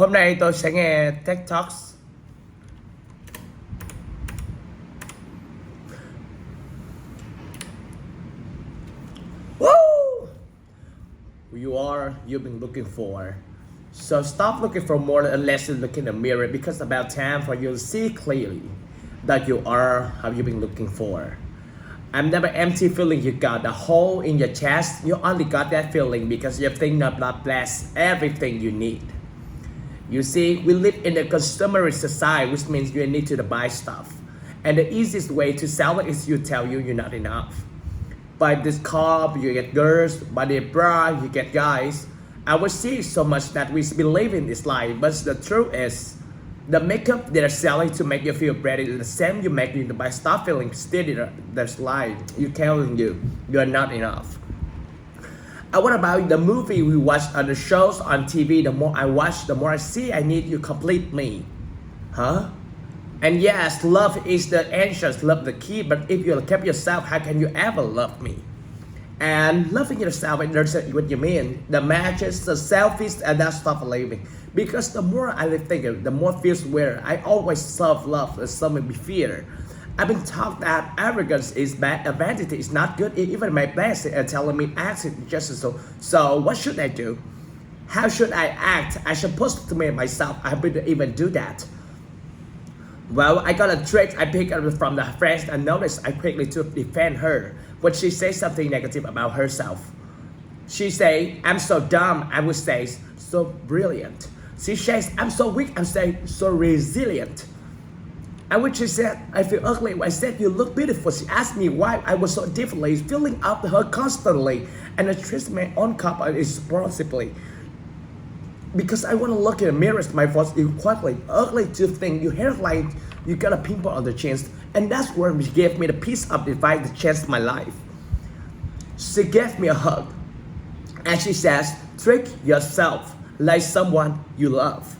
Hôm nay tôi sẽ nghe TEDTALKS. Woo! You've been looking for. So stop looking for more unless you look in the mirror, because about time for you to see clearly that you are how you've been looking for. I'm never empty feeling you got a hole in your chest. You only got that feeling because you think not bless everything you need. You see, we live in a consumerist society, which means you need to buy stuff. And the easiest way to sell it is you tell you're not enough. By this car, you get girls. By the bra, you get guys. I would see so much that we believe in this lie, but the truth is, the makeup they're selling to make you feel pretty is the same you make you to buy stuff feeling steady. That's lie. You're telling you're not enough. What about the movie we watch on the shows on TV? The more I watch, the more I see I need you complete me. Huh? And yes, love is the answer, love the key, but if you kept yourself, how can you ever love me? And loving yourself, and there's what you mean, the matches, the selfies, and that stuff living. Because the more I live thinking, the more feels weird. I always self-love, and some be fear. I've been taught that arrogance is bad, vanity is not good. Even my best are telling me act just so. So what should I do? How should I act? I should post to me myself. I wouldn't even do that. Well, I got a trick I picked up from the friends and noticed I quickly to defend her when she says something negative about herself. She say, I'm so dumb. I would say, so brilliant. She says, I'm so weak. I'm saying, so resilient. And when she said, I feel ugly, I said, you look beautiful. She asked me why I was so differently, filling up her constantly, and I traced my own cup irresponsibly. Because I want to look in the mirror, my voice is quietly ugly to think your hairline, you got a pimple on the chin. And that's where she gave me the piece of advice that changed my life. She gave me a hug. And she says, treat yourself like someone you love.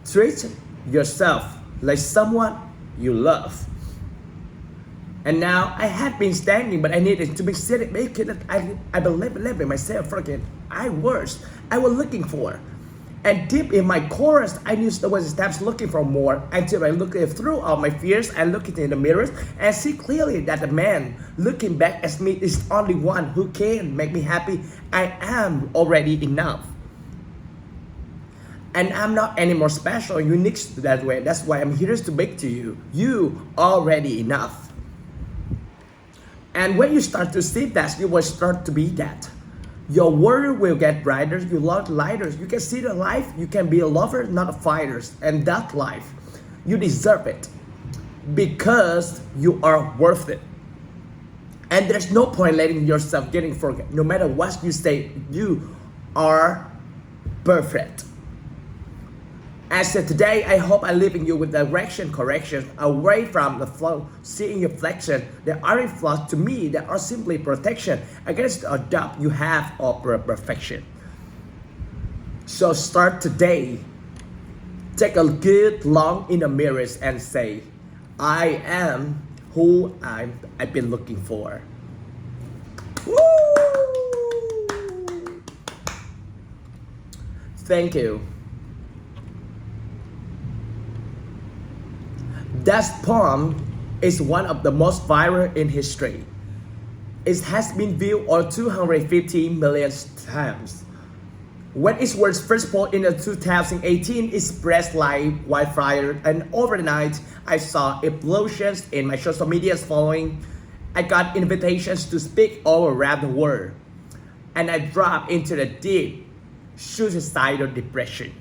Treat yourself like someone you love. And now I had been standing, but I needed to be sitting, making it. I believe in myself. Forget I was looking for. And deep in my chorus, I knew there was steps looking for more, until I looked through all my fears and looked in the mirrors and see clearly that the man looking back at me is the only one who can make me happy. I am already enough. And I'm not any more special or unique that way. That's why I'm here to beg to you. You already enough. And when you start to see that, you will start to be that. Your world will get brighter, your love lighter. You can see the life, you can be a lover, not a fighter. And that life, you deserve it. Because you are worth it. And there's no point letting yourself getting forgotten. No matter what you say, you are perfect. And so today, I hope I leaving you with direction, correction, away from the flow, seeing your flexion. There aren't flaws to me, there are simply protection against the doubt you have of perfection. So start today. Take a good long in the mirrors and say, I am who I've been looking for. Woo! Thank you. That poem is one of the most viral in history. It has been viewed over 250 million times. When it was first posted in 2018, it spread like wildfire, and overnight I saw explosions in my social media following. I got invitations to speak all around the world, and I dropped into the deep suicidal depression.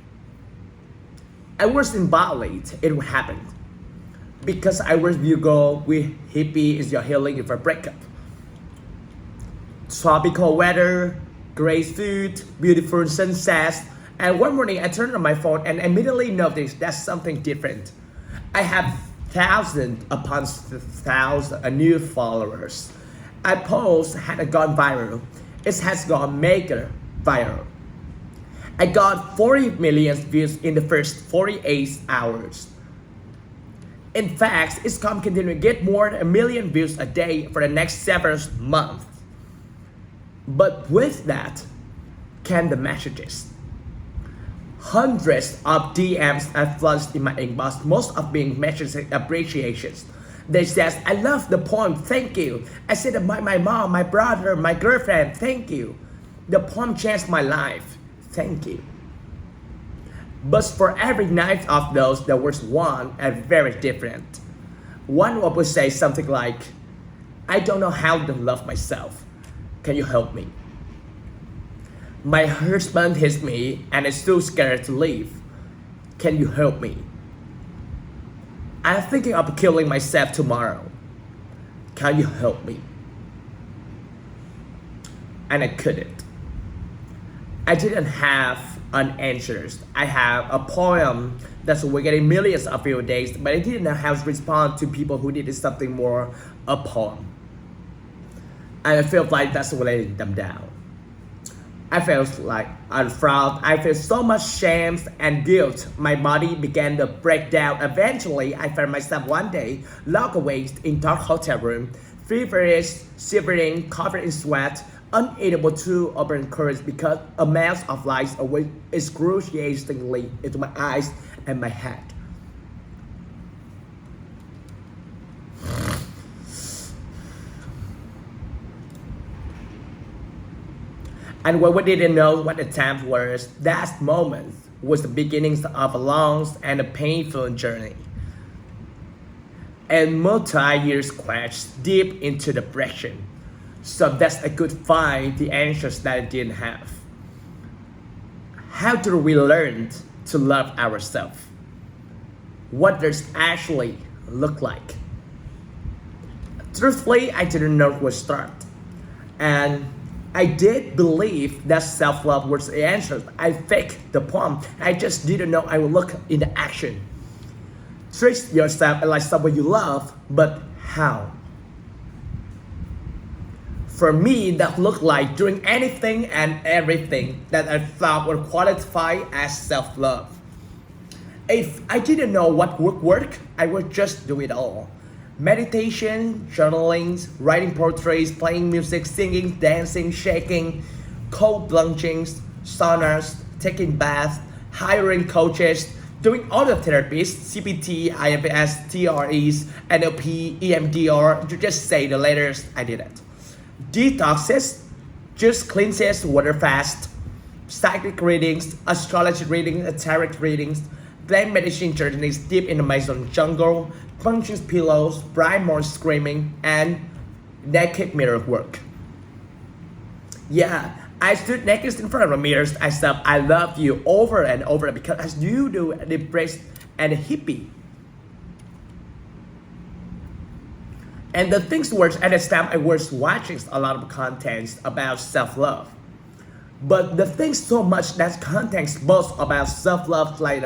I was in Bali, it happened. Because I was you go with hippie is your healing if a breakup. Tropical weather, great food, beautiful sunsets, and one morning I turned on my phone and immediately noticed that's something different. I have thousands upon thousands of new followers. A post had gone viral. It has gone mega viral. I got 40 million views in the first 48 hours. In fact, it's continuing to get more than 1 million views a day for the next several months. But with that, came the messages. Hundreds of DMs have flushed in my inbox, most of being messages and appreciations. They says, I love the poem, thank you. I said my mom, my brother, my girlfriend, thank you. The poem changed my life, thank you. But for every 9 of those, there was one and very different. One would say something like, I don't know how to love myself. Can you help me? My husband hits me and I'm still scared to leave. Can you help me? I'm thinking of killing myself tomorrow. Can you help me? And I couldn't. I didn't have an answer. I have a poem that's we're getting millions of view days, but I didn't know how to respond to people who needed something more, a poem. And I felt like that's letting them down. I felt like unproud. I felt so much shame and guilt. My body began to break down. Eventually, I found myself one day locked away in dark hotel room, feverish, shivering, covered in sweat, unable to open courage because amounts of lights away excruciatingly into my eyes and my head. And when we didn't know what the time was, that moment was the beginnings of a long and a painful journey. And multi-years quest deep into depression. So that I could find the answers that I didn't have. How do we learn to love ourselves? What does actually look like? Truthfully, I didn't know where to start. And I did believe that self-love was the answer. I faked the poem. I just didn't know I would look into action. Treat yourself like someone you love, but how? For me, that looked like doing anything and everything that I thought would qualify as self-love. If I didn't know what would work, I would just do it all. Meditation, journaling, writing poetry, playing music, singing, dancing, shaking, cold plungings, saunas, taking baths, hiring coaches, doing all the therapies, CBT, IFS, TREs, NLP, EMDR, to just say the letters, I did it. Detoxes, just cleanses, water fast, psychic readings, astrology readings, tarot readings, plant medicine journeys deep in the Amazon jungle, punching pillows, bright morning screaming, and naked mirror work. Yeah, I stood naked in front of the mirrors. I said, I love you over and over because as you do, depressed and hippie. And the things were, at this time, I was watching a lot of content about self-love. But the things so much that content both about self-love, like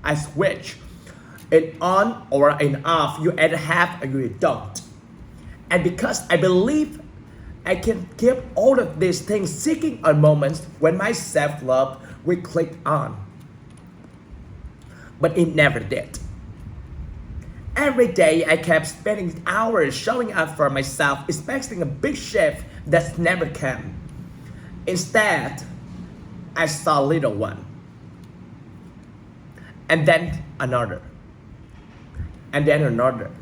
I switch it on or in off, you either have or you don't. And because I believe I can keep all of these things seeking a moment when my self-love will click on. But it never did. Every day I kept spending hours showing up for myself, expecting a big shift that never came. Instead, I saw a little one. And then another. And then another.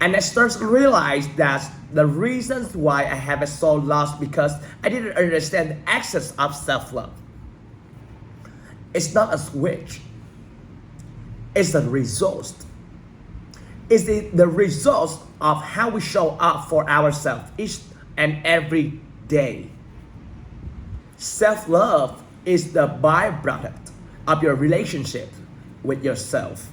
And I started to realize that the reasons why I have it so lost because I didn't understand the access of self-love. It's not a switch. It's a result. It's the result of how we show up for ourselves each and every day. Self-love is the byproduct of your relationship with yourself.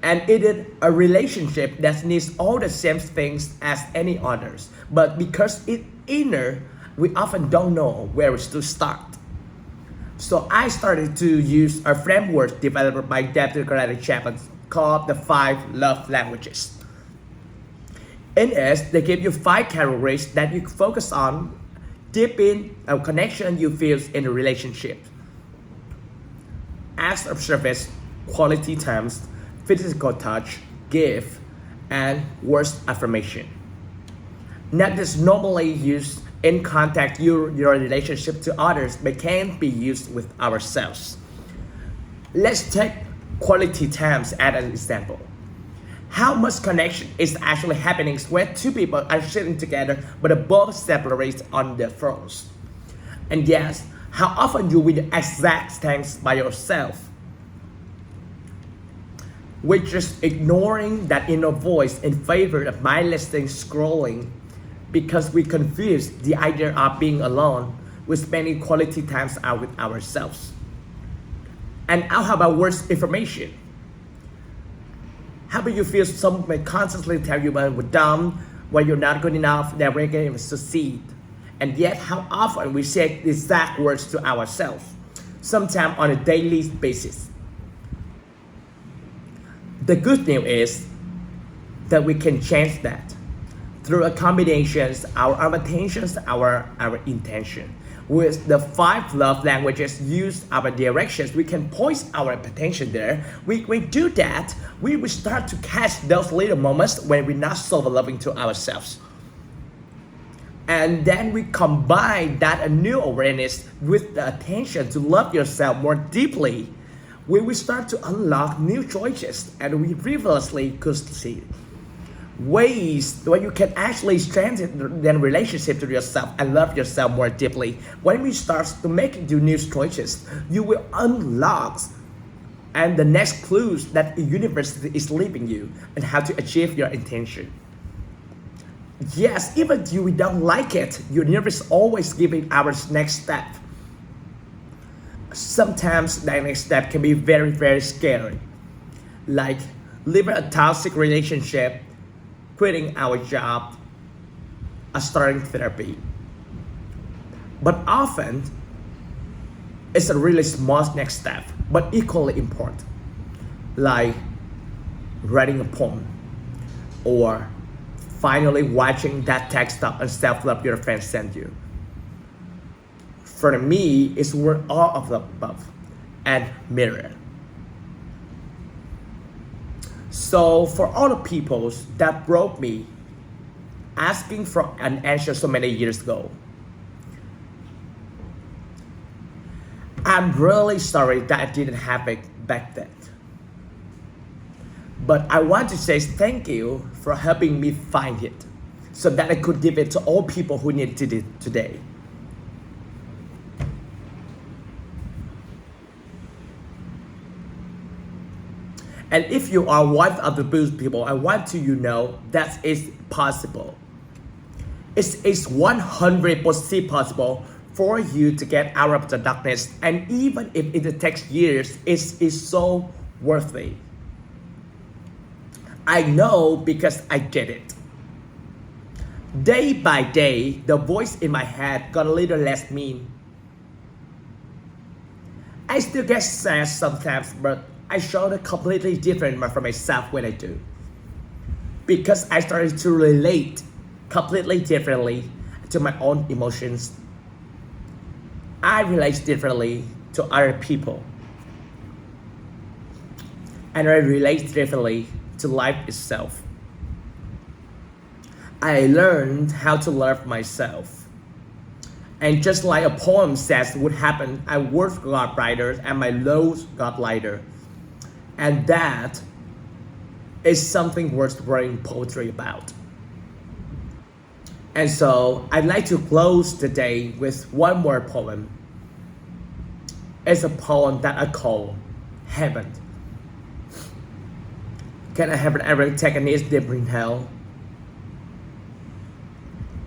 And it is a relationship that needs all the same things as any others. But because it's inner, we often don't know where to start. So I started to use a framework developed by TEDTALKS called the 5 Love Languages. In it, they give you 5 categories that you focus on, deepen a connection you feel in a relationship. Acts of service, quality times, physical touch, gift, and words affirmation. That is normally used in contact your relationship to others but can be used with ourselves. Let's take quality times as an example. How much connection is actually happening when two people are sitting together but are both separate on their phones? And yes, how often you will do exact things by yourself? We're just ignoring that inner voice in favor of mindlessly scrolling because we confuse the idea of being alone with spending quality times out with ourselves. And how about worse information? How about you feel someone may constantly tell you when you're dumb, when you're not good enough, that we're going to succeed? And yet, how often we say the exact words to ourselves, sometimes on a daily basis. The good news is that we can change that through a combinations, our intentions, our intention. With the 5 love languages, use our directions, we can point our attention there. We do that, we will start to catch those little moments when we're not so loving to ourselves. And then we combine that new awareness with the attention to love yourself more deeply. We will start to unlock new choices, and we previously could see ways where you can actually strengthen the relationship to yourself and love yourself more deeply. When we start to make new choices, you will unlock and the next clues that the universe is leaving you and how to achieve your intention. Yes, even if you don't like it, your universe is always giving our next step. Sometimes that next step can be very, very scary, like leaving a toxic relationship, quitting our job, or starting therapy. But often, it's a really small next step, but equally important, like writing a poem, or finally watching that text up and self-love your friend sent you. For me, it's worth all of the above and mirror. So for all the people that broke me, asking for an answer so many years ago, I'm really sorry that I didn't have it back then. But I want to say thank you for helping me find it so that I could give it to all people who needed it today. And if you are one of the boost people, I want to know that it's possible. It's 100% possible for you to get out of the darkness, and even if it takes years, it's so worth it. I know because I did it. Day by day, the voice in my head got a little less mean. I still get sad sometimes, but I showed a completely different from myself when I do. Because I started to relate completely differently to my own emotions. I relate differently to other people. And I relate differently to life itself. I learned how to love myself. And just like a poem says would happen, I words got brighter and my lows got lighter. And that is something worth writing poetry about. And so I'd like to close the day with one more poem. It's a poem that I call Heaven. Can I have everyone take a nice deep inhale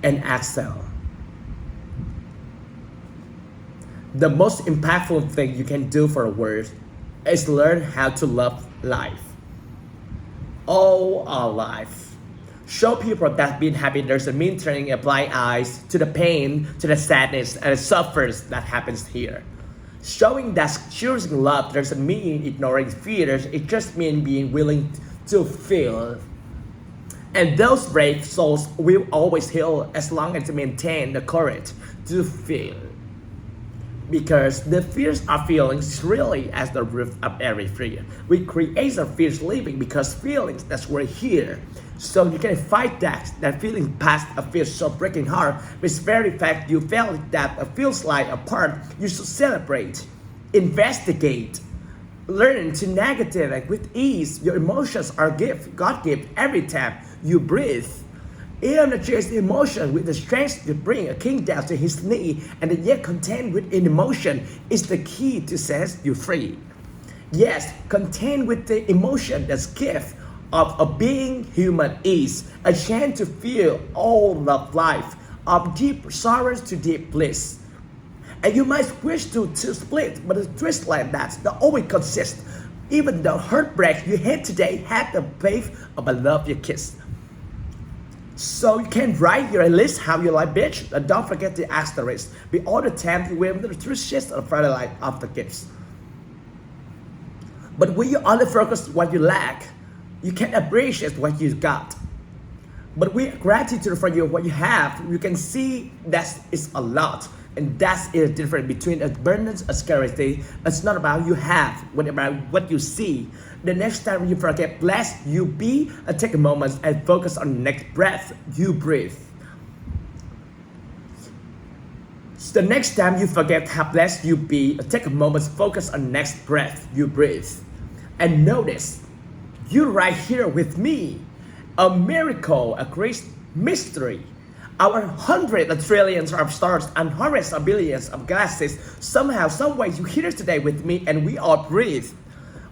and exhale? The most impactful thing you can do for a word is learn how to love life. All our life. Show people that being happy doesn't mean turning a blind eyes to the pain, to the sadness, and the suffers that happens here. Showing that choosing love doesn't mean ignoring fears, it just means being willing to feel. And those brave souls will always heal as long as they maintain the courage to feel. Because the fears of feelings really as the root of every fear. We create our fears living because feelings that's where here. So you can fight that feeling past a fear so breaking heart. With very fact you felt that feels like a part you should celebrate, investigate, learn to negative it with ease. Your emotions are gift, God gift every time you breathe. Energize emotion with the strength to bring a king down to his knee, and yet content with emotion is the key to set you free. Yes, content with the emotion that's gift of a being human is a chance to feel all of life, of deep sorrows to deep bliss. And you might wish to split, but a twist like that always consists. Even the heartbreak you had today had the faith of a love you kissed. So you can write your list how you like bitch, and don't forget the asterisk. Be all the time you remember the true shit of Friday light of the gifts. But when you only focus what you lack, you can appreciate what you got. But with gratitude for you what you have, you can see that it's a lot. And that's the difference between abundance and scarcity. It's not about you have, but about what you see. The next time you forget blessed you be, take a moment and focus on the next breath you breathe. So the next time you forget how blessed you be, take a moment, focus on the next breath you breathe. And notice, you're right here with me. A miracle, a great mystery. Our hundreds of trillions of stars and hundreds of billions of galaxies, somehow, some way you here today with me and we all breathe.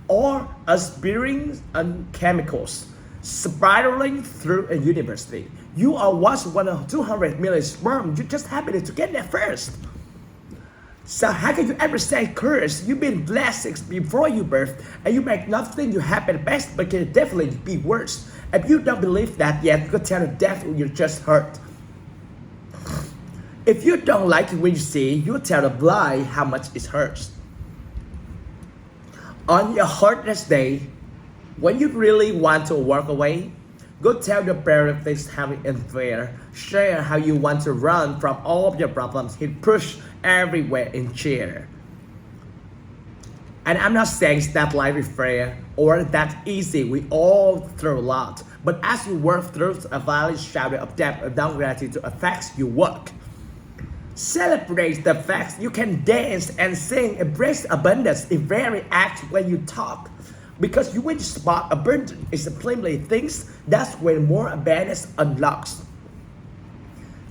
Or us beings and chemicals spiraling through a university. You are once one of 200 million sperm, you just happened to get there first. So how can you ever say curse? You've been blessed before you birth, and you make nothing you happen best, but can definitely be worse. If you don't believe that yet, you could tell the devil you just hurt. If you don't like it when you see, you tell the blind how much it hurts. On your hardest day, when you really want to walk away, go tell your parents things how it unfair. Share how you want to run from all of your problems. Hit push everywhere in cheer. And I'm not saying that life is fair or that easy. We all through a lot. But as you work through a valley shadow of depth and down gratitude affects your work. Celebrate the fact you can dance and sing, embrace abundance in very act when you talk. Because you will spot abundance is plainly things, that's when more abundance unlocks.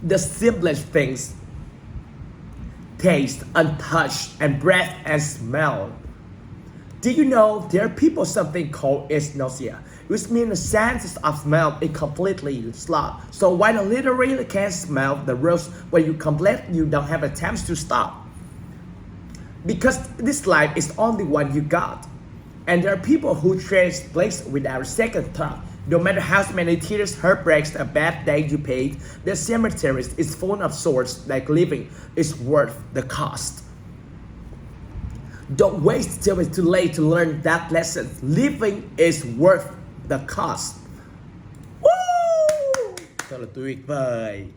The simplest things, taste, untouched, and breath and smell. Did you know there are people something called nausea, which means the sense of smell is completely lost. So while you literally can't smell the rose when you complete, you don't have a chance to stop. Because this life is only one you got. And there are people who trade place without a second thought. No matter how many tears, heartbreaks, a bad day you paid, the cemetery is full of swords like living is worth the cost. Don't wait till it's too late to learn that lesson. Living is worth the cost. Woo! Thật là tuyệt vời.